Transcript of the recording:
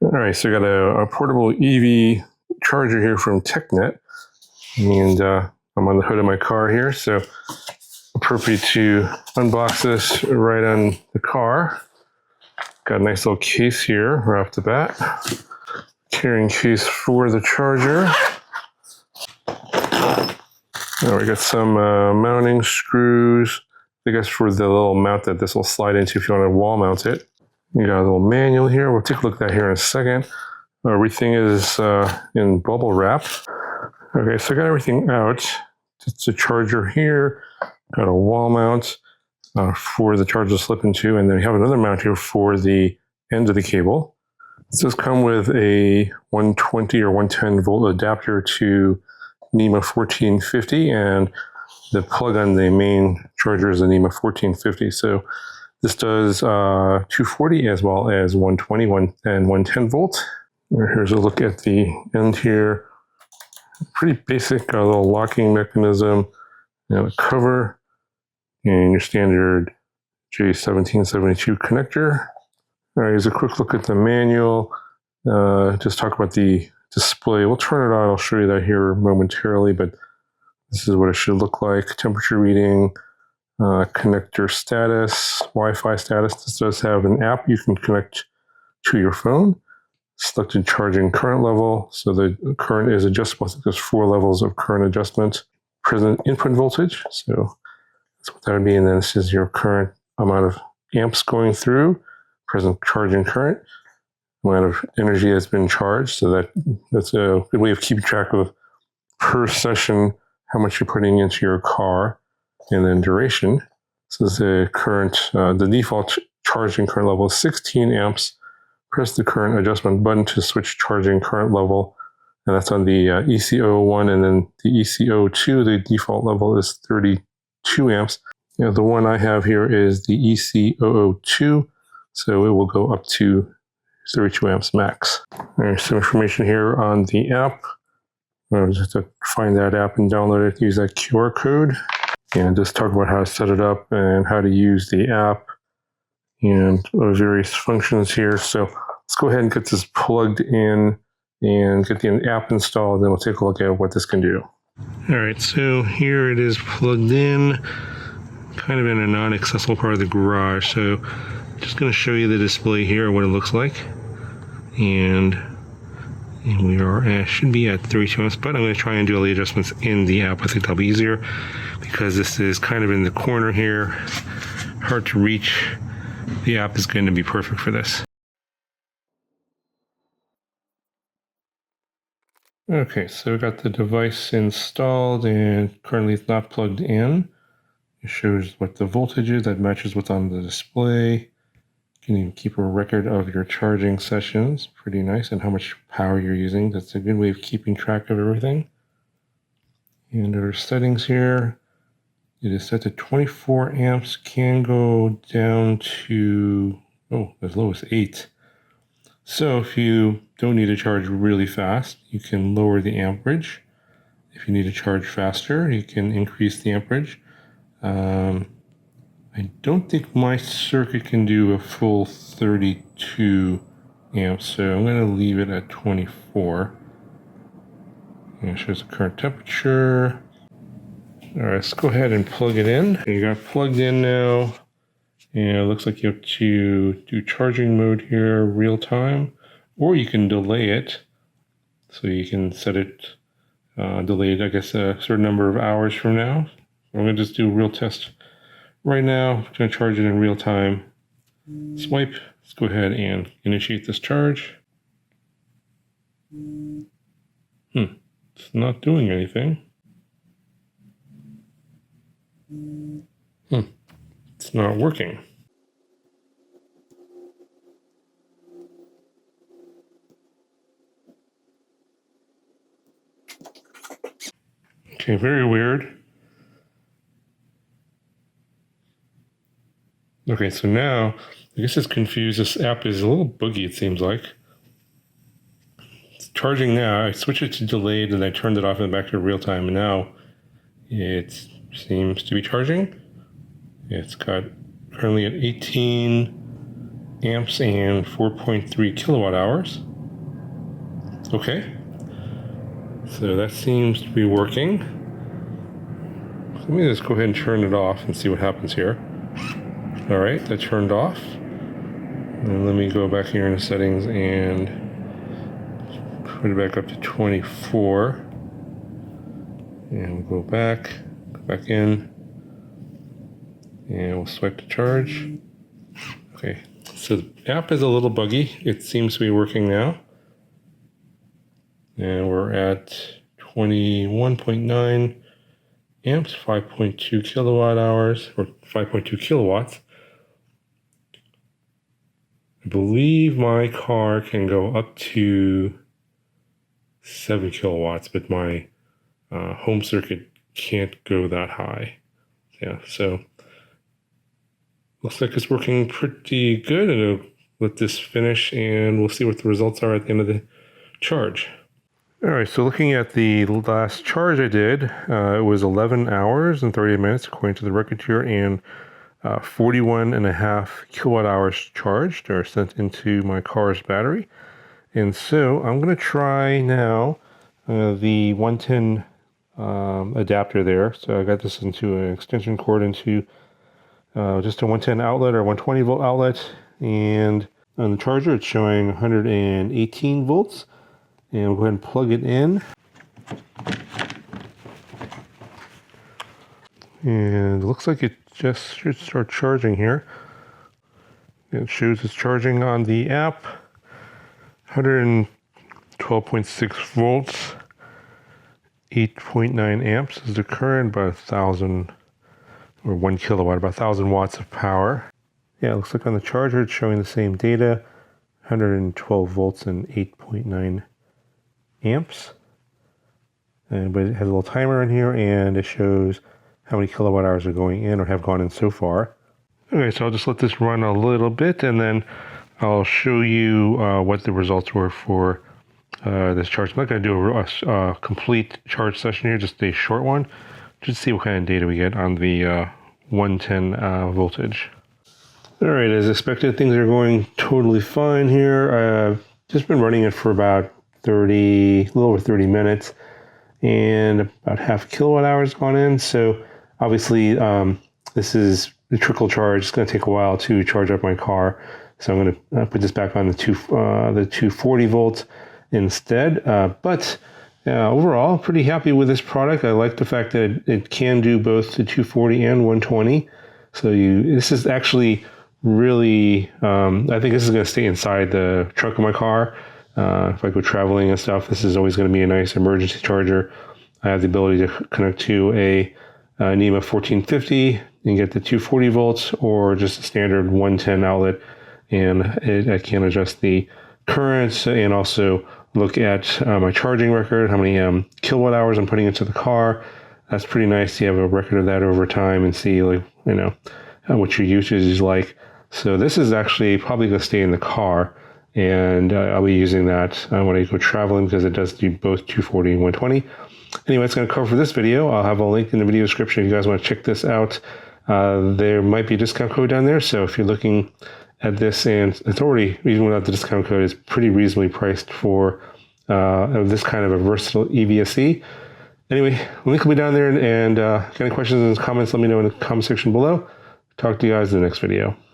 All right, so I got a portable EV charger here from TECKNET, and I'm on the hood of my car here, so appropriate to unbox this right on the car. Got a nice little case here right off the bat. Carrying case for the charger. Now we got some mounting screws, I guess for the little mount that this will slide into if you want to wall mount it. You got a little manual here. We'll take a look at that here in a second. Everything is in bubble wrap. Okay, so I got everything out. It's a charger here. Got a wall mount for the charger to slip into, and then we have another mount here for the end of the cable. This does come with a 120 or 110 volt adapter to NEMA 1450, and the plug on the main charger is a NEMA 1450. So this does 240 as well as 120 and 110 volt. Here's a look at the end here. Pretty basic, a little locking mechanism, and a cover, and your standard J1772 connector. All right, here's a quick look at the manual. Just talk about the display. We'll turn it on. I'll show you that here momentarily, but this is what it should look like. Temperature reading, connector status, Wi-Fi status. This does have an app you can connect to your phone. Selected charging current level. So the current is adjustable. I think there's 4 levels of current adjustment. Present input voltage. So that's what that would be. And then this is your current amount of amps going through. Present charging current. Amount of energy that's been charged. So that's a good way of keeping track of per session how much you're putting into your car. And then duration. So the current, the default charging current level is 16 amps. Press the current adjustment button to switch charging current level. And that's on the EC001, and then the EC02, the default level is 32 amps. You know, the one I have here is the EC002, so it will go up to 32 amps max. There's some information here on the app. I'll just have to find that app and download it, use that QR code, and just talk about how to set it up and how to use the app and various functions here. So let's go ahead and get this plugged in and get the app installed, and then we'll take a look at what this can do. All right, so here it is plugged in, kind of in a non-accessible part of the garage. So just going to show you the display here, what it looks like. And we are should be at 32 amps, but I'm going to try and do all the adjustments in the app. I think that'll be easier because this is kind of in the corner here, hard to reach. The app is going to be perfect for this. Okay, so we got the device installed and currently it's not plugged in. It shows what the voltage is that matches what's on the display. You can even keep a record of your charging sessions. Pretty nice, and how much power you're using. That's a good way of keeping track of everything. And our settings here. It is set to 24 amps, can go down to, as low as 8. So if you don't need to charge really fast, you can lower the amperage. If you need to charge faster, you can increase the amperage. I don't think my circuit can do a full 32 amps, so I'm going to leave it at 24. And it shows the current temperature. All right, let's go ahead and plug it in. You got plugged in now, and it looks like you have to do charging mode here real time, or you can delay it. So you can set it delayed, I guess, a certain number of hours from now. I'm going to just do a real test right now. I'm going to charge it in real time. Swipe. Let's go ahead and initiate this charge. It's not doing anything. It's not working. Okay, very weird. Okay, so now, I guess it's confused. This app is a little buggy, it seems like. It's charging now. I switched it to delayed and I turned it off and back to real time, and now it seems to be charging. It's got currently at 18 amps and 4.3 kilowatt hours. Okay, so that seems to be working. Let me just go ahead and turn it off and see what happens here. All right, that turned off. And let me go back here in the settings and put it back up to 24. And we'll go back in, and we'll swipe to charge. Okay, so the app is a little buggy. It seems to be working now. And we're at 21.9 amps, 5.2 kilowatt hours, or 5.2 kilowatts. I believe my car can go up to 7 kilowatts, but my home circuit can't go that high. Yeah, so looks like it's working pretty good. And I'll let this finish and we'll see what the results are at the end of the charge. All right, so looking at the last charge I did, it was 11 hours and 30 minutes according to the record here, and 41.5 kilowatt hours charged or sent into my car's battery. And so I'm going to try now the 110 adapter there. So I got this into an extension cord into just a 110 outlet or 120 volt outlet, and on the charger it's showing 118 volts. And we'll go ahead and plug it in. And it looks like it just should start charging here. It shows it's charging on the app. 112.6 volts, 8.9 amps is the current, about 1,000 or 1 kilowatt, about 1,000 watts of power. Yeah, it looks like on the charger it's showing the same data, 112 volts and 8.9 amps. But it has a little timer in here, and it shows how many kilowatt hours are going in or have gone in so far. Okay, so I'll just let this run a little bit, and then I'll show you what the results were for this charge. I'm not going to do a complete charge session here, just a short one, just to see what kind of data we get on the 110 voltage. All right, as expected, things are going totally fine here. I've just been running it for about a little over 30 minutes, and about half kilowatt hours gone in. So obviously this is the trickle charge. It's going to take a while to charge up my car. So I'm going to put this back on the 240 volts instead. But overall, pretty happy with this product. I like the fact that it can do both the 240 and 120. So this is actually really, I think this is going to stay inside the trunk of my car. If I go traveling and stuff, this is always going to be a nice emergency charger. I have the ability to connect to a NEMA 1450 and get the 240 volts, or just a standard 110 outlet, and I can adjust the currents and also look at my charging record, how many kilowatt hours I'm putting into the car. That's pretty nice to have a record of that over time and see, like, what your usage is like. So this is actually probably going to stay in the car, and I'll be using that when I go traveling, because it does do both 240 and 120. Anyway, that's going to cover for this video. I'll have a link in the video description if you guys want to check this out. There might be a discount code down there, so if you're looking at this, and it's already, even without the discount code, it's pretty reasonably priced for this kind of a versatile EVSE. Anyway, link will be down there, and if you have any questions and comments, let me know in the comment section below. Talk to you guys in the next video.